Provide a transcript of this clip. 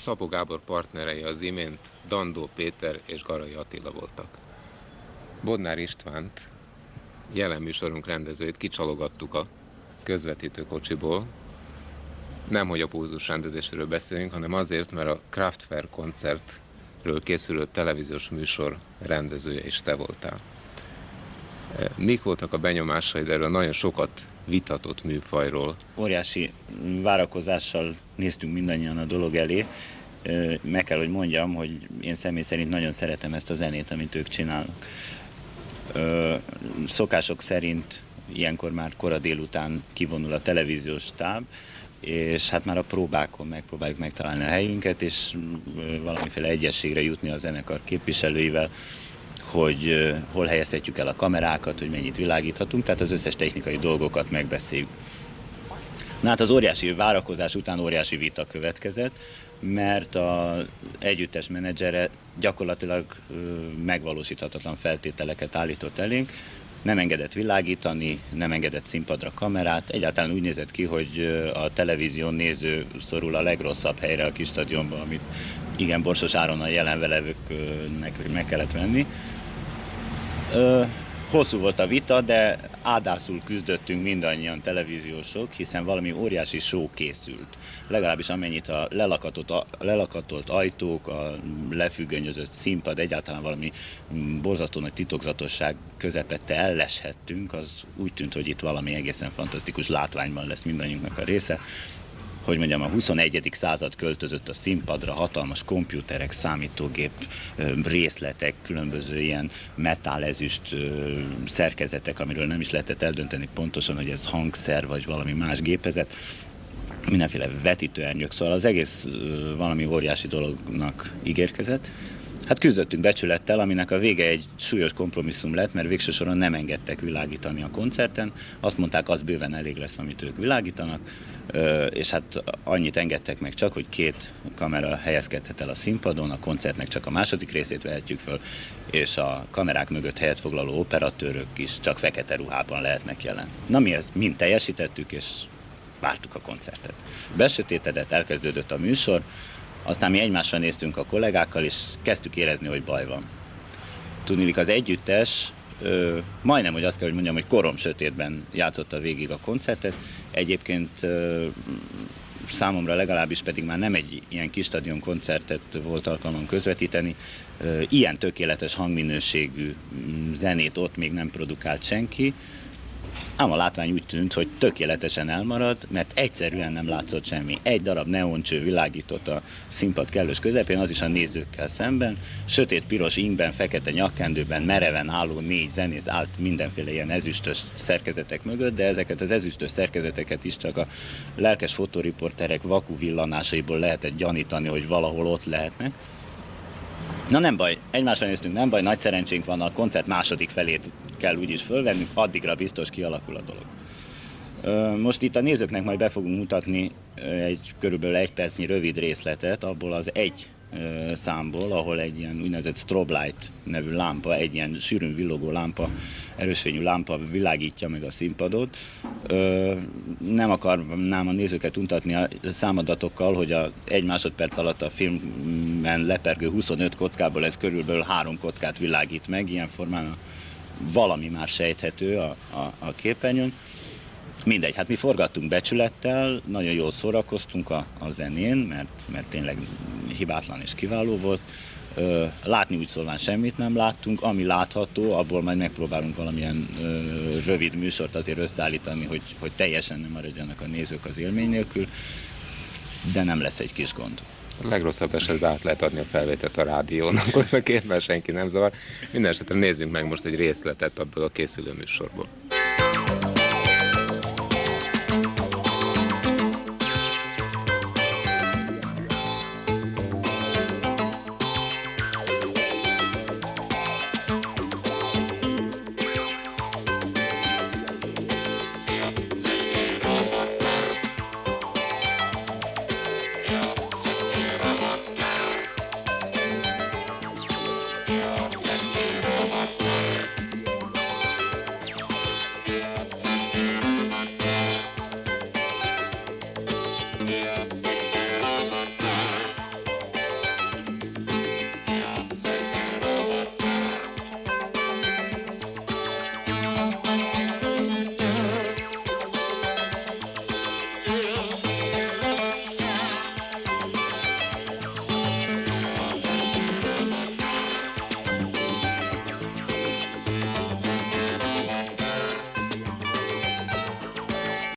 Szabó Gábor partnerei az imént Dandó Péter és Garai Attila voltak. Bodnár Istvánt, jelen műsorunk rendezőjét kicsalogattuk a közvetítőkocsiból. Nemhogy a pulzus rendezéséről beszélünk, hanem azért, mert a Kraftwerk koncertről készülő televíziós műsor rendezője is te voltál. Mik voltak a benyomásaid erről nagyon sokat vitatott műfajról? Óriási várakozással néztünk mindannyian a dolog elé. Meg kell, hogy mondjam, hogy én személy szerint nagyon szeretem ezt a zenét, amit ők csinálnak. Szokások szerint ilyenkor már kora délután kivonul a televíziós stáb, és hát már a próbákon megpróbáljuk megtalálni a helyünket, és valamiféle egyességre jutni a zenekar képviselőivel, hogy hol helyezhetjük el a kamerákat, hogy mennyit világíthatunk, tehát az összes technikai dolgokat megbeszéljük. Na hát az óriási várakozás után óriási vita következett, mert az együttes menedzsere gyakorlatilag megvalósíthatatlan feltételeket állított elénk, nem engedett világítani, nem engedett színpadra kamerát, egyáltalán úgy nézett ki, hogy a televízión néző szorul a legrosszabb helyre a kis stadionban, amit igen borsos áron a jelenvelevőknek meg kellett venni. Hosszú volt a vita, de ádászul küzdöttünk mindannyian televíziósok, hiszen valami óriási show készült. Legalábbis amennyit a lelakatolt ajtók, a lefüggönyözött színpad, egyáltalán valami borzasztó nagy titokzatosság közepette elleshettünk, az úgy tűnt, hogy itt valami egészen fantasztikus látványban lesz mindannyiunknak a része. Hogy mondjam, a 21. század költözött a színpadra, hatalmas komputerek, számítógép részletek, különböző ilyen metálezüst szerkezetek, amiről nem is lehetett eldönteni pontosan, hogy ez hangszer vagy valami más gépezet, mindenféle vetítőernyők, szóval az egész valami óriási dolognak ígérkezett. Hát küzdöttünk becsülettel, aminek a vége egy súlyos kompromisszum lett, mert végső soron nem engedtek világítani a koncerten. Azt mondták, az bőven elég lesz, amit ők világítanak, és hát annyit engedtek meg csak, hogy 2 kamera helyezkedhet el a színpadon, a koncertnek csak a második részét vehetjük föl, és a kamerák mögött helyet foglaló operatőrök is csak fekete ruhában lehetnek jelen. Na mi ezt mind teljesítettük, és vártuk a koncertet. Besötétedett, elkezdődött a műsor, aztán mi egymásra néztünk a kollégákkal, és kezdtük érezni, hogy baj van. Tudniillik, az együttes, majdnem, hogy azt kell, hogy mondjam, hogy korom sötétben játszotta végig a koncertet. Egyébként számomra legalábbis pedig már nem egy ilyen kis stadion koncertet volt alkalmam közvetíteni. Ilyen tökéletes hangminőségű zenét ott még nem produkált senki. Ám a látvány úgy tűnt, hogy tökéletesen elmarad, mert egyszerűen nem látszott semmi. Egy darab neoncső világított a színpad kellős közepén, az is a nézőkkel szemben. Sötét piros ingben, fekete nyakkendőben, mereven álló 4 zenész állt mindenféle ilyen ezüstös szerkezetek mögött, de ezeket az ezüstös szerkezeteket is csak a lelkes fotóriporterek vakú villanásaiból lehetett gyanítani, hogy valahol ott lehetnek. Na nem baj, egymásra néztünk, nem baj, nagy szerencsénk van, a koncert második felét kell úgyis fölvennünk, addigra biztos kialakul a dolog. Most itt a nézőknek majd be fogunk mutatni egy körülbelül 1 percnyi rövid részletet, abból az egy számból, ahol egy ilyen úgynevezett strobe light nevű lámpa, egy ilyen sűrűn villogó lámpa, erősfényű lámpa világítja meg a színpadot. Nem akarnám a nézőket untatni a számadatokkal, hogy a 1 másodperc alatt a filmben lepergő 25 kockából ez körülbelül 3 kockát világít meg, ilyen formán valami már sejthető a képernyőn. Mindegy, hát mi forgattunk becsülettel, nagyon jól szórakoztunk a zenén, mert tényleg hibátlan és kiváló volt. Látni úgy szólván semmit nem láttunk, ami látható, abból majd megpróbálunk valamilyen rövid műsort azért összeállítani, hogy teljesen nem maradjanak a nézők az élmény nélkül, de nem lesz egy kis gond. A legrosszabb esetben át lehet adni a felvételt a rádión, akkor a képen senki nem zavar. Mindenesetre nézzünk meg most egy részletet abból a készülő műsorból.